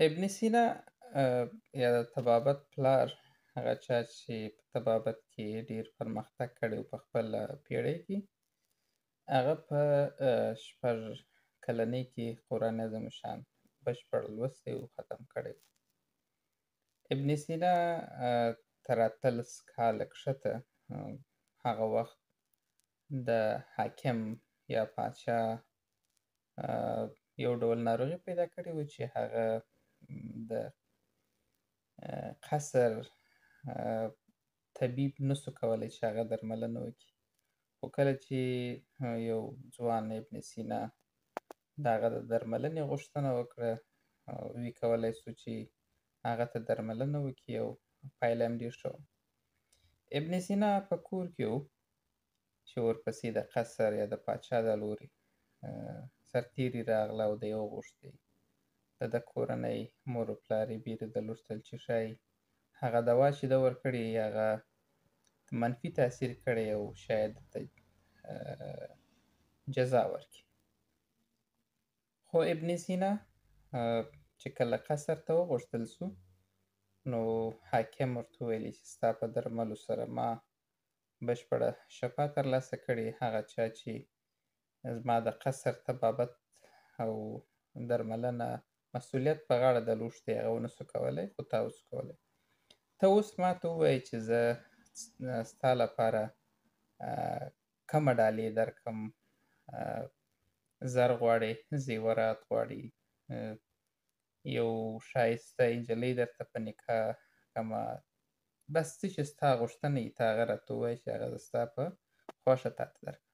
ابن سینا یا د طبابت پلار، هغه چا چې په طبابت کې ډېر پرمختګ کړی و په خپله پېړۍ کې، هغه په شپږ کلنۍ کې قرآن عظیم الشان بشپړ لوستی و، ختم کړی و. ابن سینا تر 18 کاله کښته هغه وخت د حاکم یا پاچا یو ډول ناروغي پیدا کړې وه چې هغه د قصر طبیب نسو کولی چې هغه درملنه وکړي. خو کله چې یو ځوان ابن سینا د هغه د درملنې غوښتنه وکړه، وی کولی سو چې هغه ته درملنه وکړي او پایله هم ډېر ښه وه. ابن سینا په کور کې و چې ورپسې د قصر یا د پاچا د لوري سرتېري راغله او دی وغوښتې د کورنۍ مور و پلار یې بیرېدل غوښتل چې ښایي هغه دوا چې ده ورکړې هغه منفي تاثیر کړی او شاید ته جزا ورکړي. خو ابن سینا چې کله قصر ته وغوښتل سو، نو حاکم ورته وویلې چې ستا په درملو سره ما بشپړه شفا ترلاسه کړې، هغه چا چې زما د قصر طبابت او درملنه مسؤلیت په غاړه درلود اوښتی هغه ونسو کولی، خو تا اوس کولی. ته اوس ماته ووایه چې زه ستا لپاره کومه ډالۍ درکړم، زر غواړې، زیورات غواړې، یو ښایسته نجلۍ درته په نکاح کړمه، بس څه چې ستا غوښتنه وي ته هغه راته ووایه چې هغه زه ستا په خوښه تا ته درکړم.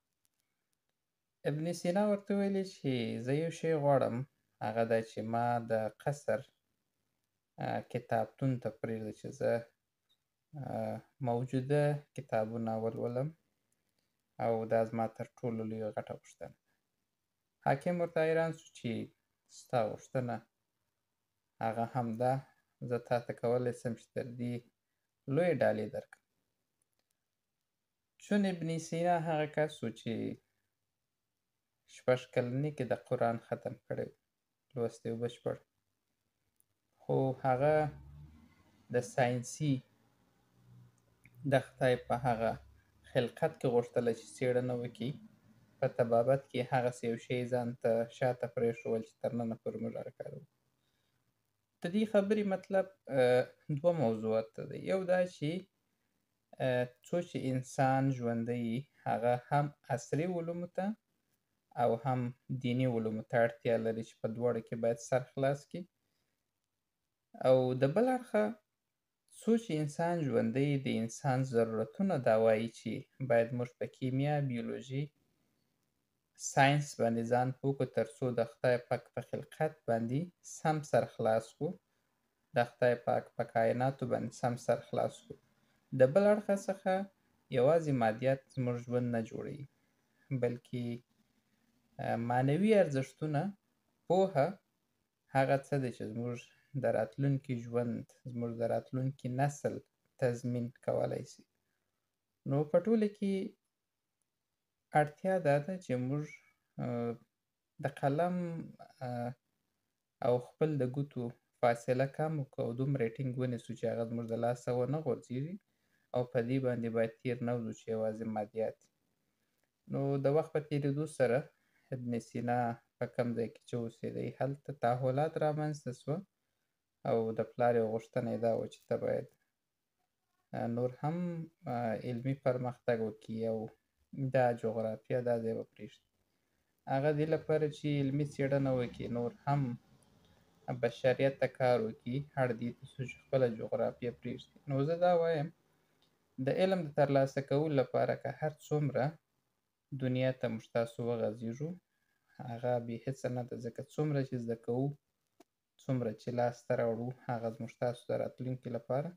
ابن سینا ورته ویلې چې زه یو شی غواړم، هغه دا چې ما د قصر کتابتون ته پرېږده چې زه موجوده کتابونه ولولم او دا زما تر ټولو لویه غټه غوښتنه ده. حاکم ورته حیران سو چې ستا غوښتنه هغه هم ده، زه تا ته کولی سم چې تر دې لویه ډالۍ درکړم. چون ابن سینا هغه کس و چې شپږ کلنۍ کې د قرآن ختم کړی و، لوستی و بشپړ، خو هغه د ساینسي د خدای په هغه خلقت کې غوښتله چې څېړنه وکړي، په طبابت کې هغسې یو شی ځان ته شاته پرېښول چې تر ننه پورې موږ هغه کاروو. د دې خبرې مطلب دوه موضوعات ته دی. یو دا چې څو چې انسان ژوندی وي هغه هم عصري علومو ته او هم دیني علومو ته اړتیا لري چې په دواړو کې باید سر خلاص کړي، او د بل اړخه څو چې انسان ژوندی د انسان ضرورتونه دا وایي چې باید موږ په کیمیا، بیولوژي، ساینس باندې ځان پوه کړو تر څو د خدای پاک په خلقت باندې سم سر خلاص کړو، د خدای پاک په کائناتو باندې سم سر خلاص کړو. د بل اړخه څخه یوازې مادیات زموږ ژوند نه جوړوي، بلکې معنوي ارزښتونه، پوهه هغه څه دی چې زموږ د راتلونکي ژوند، زموږ د راتلونکي نسل تضمین کولی شي. نو په ټوله کې اړتیا دا ده چې موږ د قلم او خپل د ګوتو فاصله کم وکړو او دومره یې ټینګ ونیسو چې هغه زموږ د لاسه ونه غورځېږي او په دې باندې باید تېر نه وځو چې یوازې مادیات. نو د وخت په تېرېدو سره ابن سینا په کوم ځای کې چې اوسېدی هلته تحولات رامنځته سوه او د پلار یوه غوښتنه یې دا وه چې ته باید نور هم علمي پرمختګ وکړي او دا جغرافیه دا ځای به پرېږدي. هغه دې لپاره چې علمي څېړنه وکړي، نور هم بشریت ته کار وکړي، اړ دې ته سو چې خپله جغرافیه پرېږدي. نو زه دا وایم د علم د ترلاسه کولو لپاره که هر څومره دنیا ته موږ تاسو وغځېږو هغه بې هېڅه نه ده، ځکه څومره چې زده کوو، څومره چې لاسته راوړو، هغه زموږ ستاسو د راتلونکي لپاره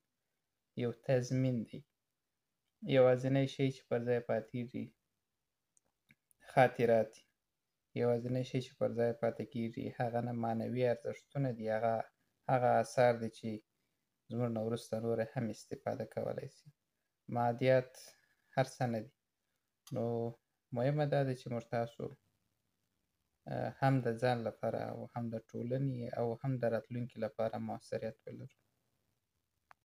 یو تضمین دی. یوازینی شی چې پر ځای پاتېږي خاطرات دي، یوازینی شی چې پر ځای پاتې کېږي هغه نه معنوي ارزښتونه دي، هغه آثار دي چې زموږ نه وروسته نور هم استفاده کولی شي. مادیات هر څه نه دي. نو مهمه دا ده چې موږ تاسو هم د ځان لپاره او هم د ټولنې او هم د راتلونکي لپاره موثریت ولرو.